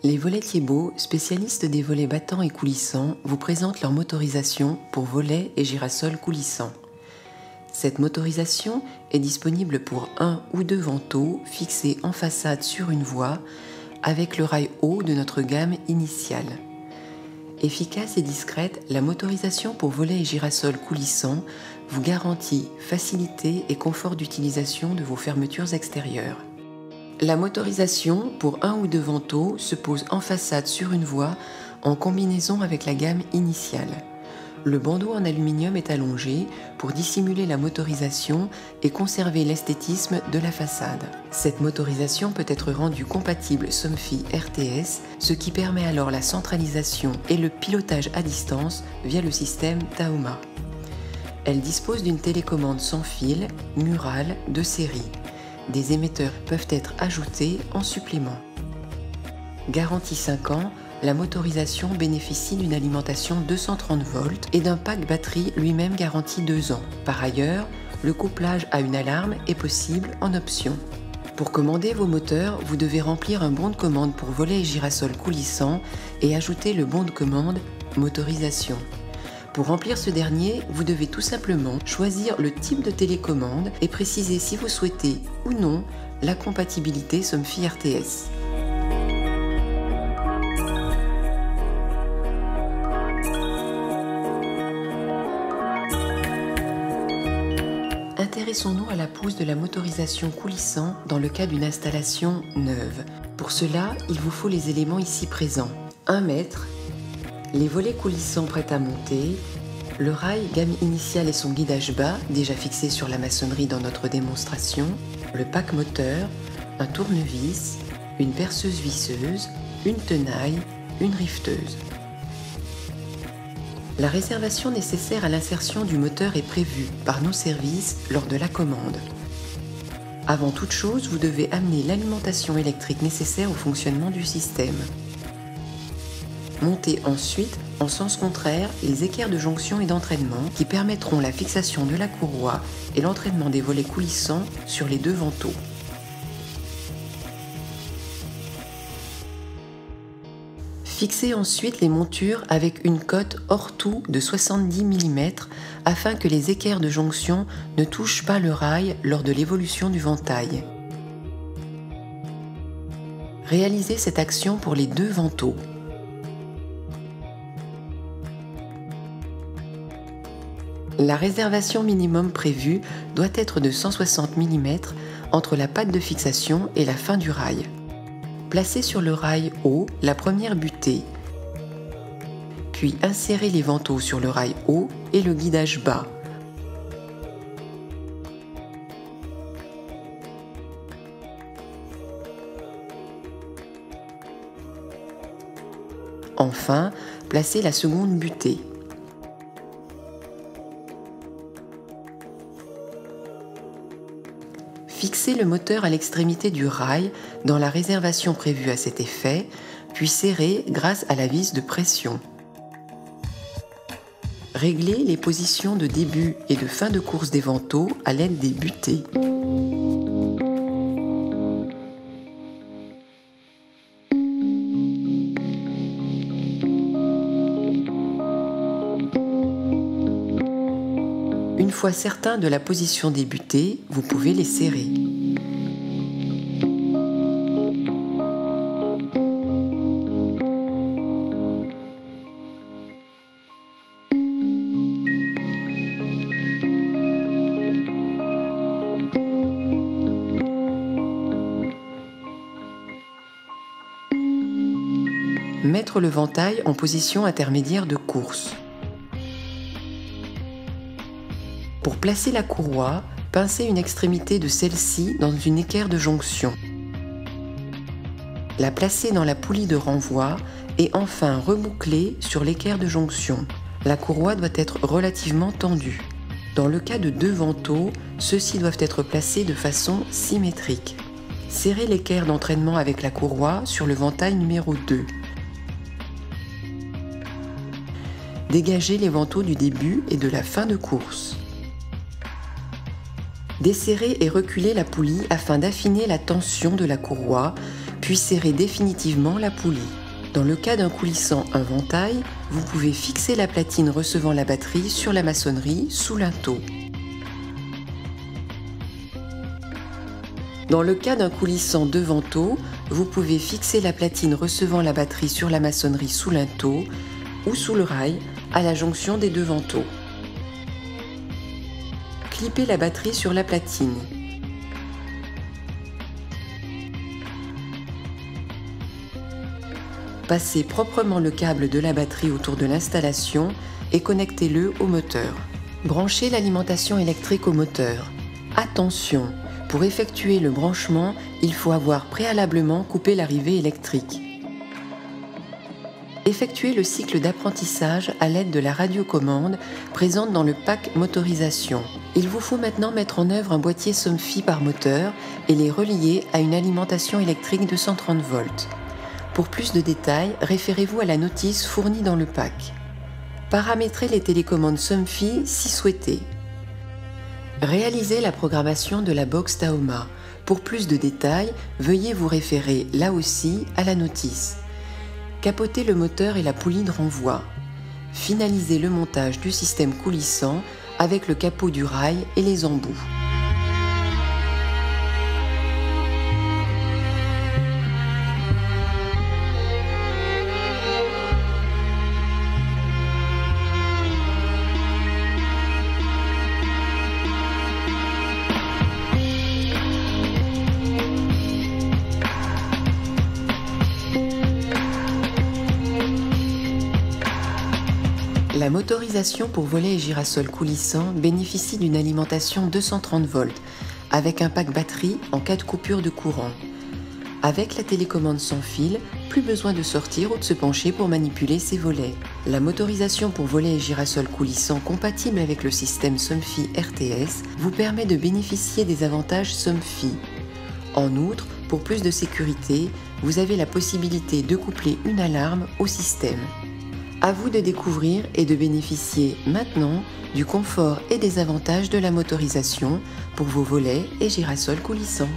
Les volets Thiebaud, spécialistes des volets battants et coulissants, vous présentent leur motorisation pour volets et girasoles coulissants. Cette motorisation est disponible pour un ou deux vantaux fixés en façade sur une voie avec le rail haut de notre gamme initiale. Efficace et discrète, la motorisation pour volets et girasoles coulissants vous garantit facilité et confort d'utilisation de vos fermetures extérieures. La motorisation pour un ou deux vantaux se pose en façade sur une voie en combinaison avec la gamme initiale. Le bandeau en aluminium est allongé pour dissimuler la motorisation et conserver l'esthétisme de la façade. Cette motorisation peut être rendue compatible Somfy RTS, ce qui permet alors la centralisation et le pilotage à distance via le système Tahoma. Elle dispose d'une télécommande sans fil, murale, de série. Des émetteurs peuvent être ajoutés en supplément. Garantie 5 ans, la motorisation bénéficie d'une alimentation 230 volts et d'un pack batterie lui-même garanti 2 ans. Par ailleurs, le couplage à une alarme est possible en option. Pour commander vos moteurs, vous devez remplir un bon de commande pour volets et girasoles coulissants et ajouter le bon de commande motorisation. Pour remplir ce dernier, vous devez tout simplement choisir le type de télécommande et préciser si vous souhaitez ou non la compatibilité Somfy RTS. Intéressons-nous à la pousse de la motorisation coulissant dans le cas d'une installation neuve. Pour cela, il vous faut les éléments ici présents. 1 mètre, les volets coulissants prêts à monter, le rail gamme initiale et son guidage bas déjà fixé sur la maçonnerie dans notre démonstration, le pack moteur, un tournevis, une perceuse visseuse, une tenaille, une rifteuse. La réservation nécessaire à l'insertion du moteur est prévue par nos services lors de la commande. Avant toute chose, vous devez amener l'alimentation électrique nécessaire au fonctionnement du système. Montez ensuite, en sens contraire, les équerres de jonction et d'entraînement qui permettront la fixation de la courroie et l'entraînement des volets coulissants sur les 2 vantaux. Fixez ensuite les montures avec une cote hors tout de 70 mm afin que les équerres de jonction ne touchent pas le rail lors de l'évolution du ventail. Réalisez cette action pour les 2 vantaux. La réservation minimum prévue doit être de 160 mm entre la patte de fixation et la fin du rail. Placez sur le rail haut la première butée, puis insérez les vantaux sur le rail haut et le guidage bas. Enfin, placez la seconde butée. Fixez le moteur à l'extrémité du rail dans la réservation prévue à cet effet, puis serrez grâce à la vis de pression. Réglez les positions de début et de fin de course des vantaux à l'aide des butées. Une fois certain de la position des butées, vous pouvez les serrer. Mettre le ventail en position intermédiaire de course. Pour placer la courroie, pincez une extrémité de celle-ci dans une équerre de jonction. La placer dans la poulie de renvoi et enfin reboucler sur l'équerre de jonction. La courroie doit être relativement tendue. Dans le cas de 2 vantaux, ceux-ci doivent être placés de façon symétrique. Serrez l'équerre d'entraînement avec la courroie sur le ventail numéro 2. Dégagez les vantaux du début et de la fin de course. Desserrez et reculez la poulie afin d'affiner la tension de la courroie, puis puis serrez définitivement la poulie. Dans le cas d'un coulissant inventail, vous pouvez fixer la platine recevant la batterie sur la maçonnerie sous linteau. Dans le cas d'un coulissant deux vantaux, vous pouvez fixer la platine recevant la batterie sur la maçonnerie sous linteau ou sous le rail à la jonction des deux vantaux. Clippez la batterie sur la platine. Passez proprement le câble de la batterie autour de l'installation et connectez-le au moteur. Branchez l'alimentation électrique au moteur. Attention, pour effectuer le branchement, il faut avoir préalablement coupé l'arrivée électrique. Effectuez le cycle d'apprentissage à l'aide de la radiocommande présente dans le pack motorisation. Il vous faut maintenant mettre en œuvre un boîtier Somfy par moteur et les relier à une alimentation électrique de 130 volts. Pour plus de détails, référez-vous à la notice fournie dans le pack. Paramétrez les télécommandes Somfy si souhaité. Réalisez la programmation de la box Taoma. Pour plus de détails, veuillez vous référer là aussi à la notice. Capotez le moteur et la poulie de renvoi. Finalisez le montage du système coulissant avec le capot du rail et les embouts. La motorisation pour volet et girasol coulissant bénéficie d'une alimentation 230 volts avec un pack batterie en cas de coupure de courant. Avec la télécommande sans fil, plus besoin de sortir ou de se pencher pour manipuler ces volets. La motorisation pour volet et girasol coulissant compatible avec le système Somfy RTS vous permet de bénéficier des avantages Somfy. En outre, pour plus de sécurité, vous avez la possibilité de coupler une alarme au système. À vous de découvrir et de bénéficier maintenant du confort et des avantages de la motorisation pour vos volets et girasols coulissants.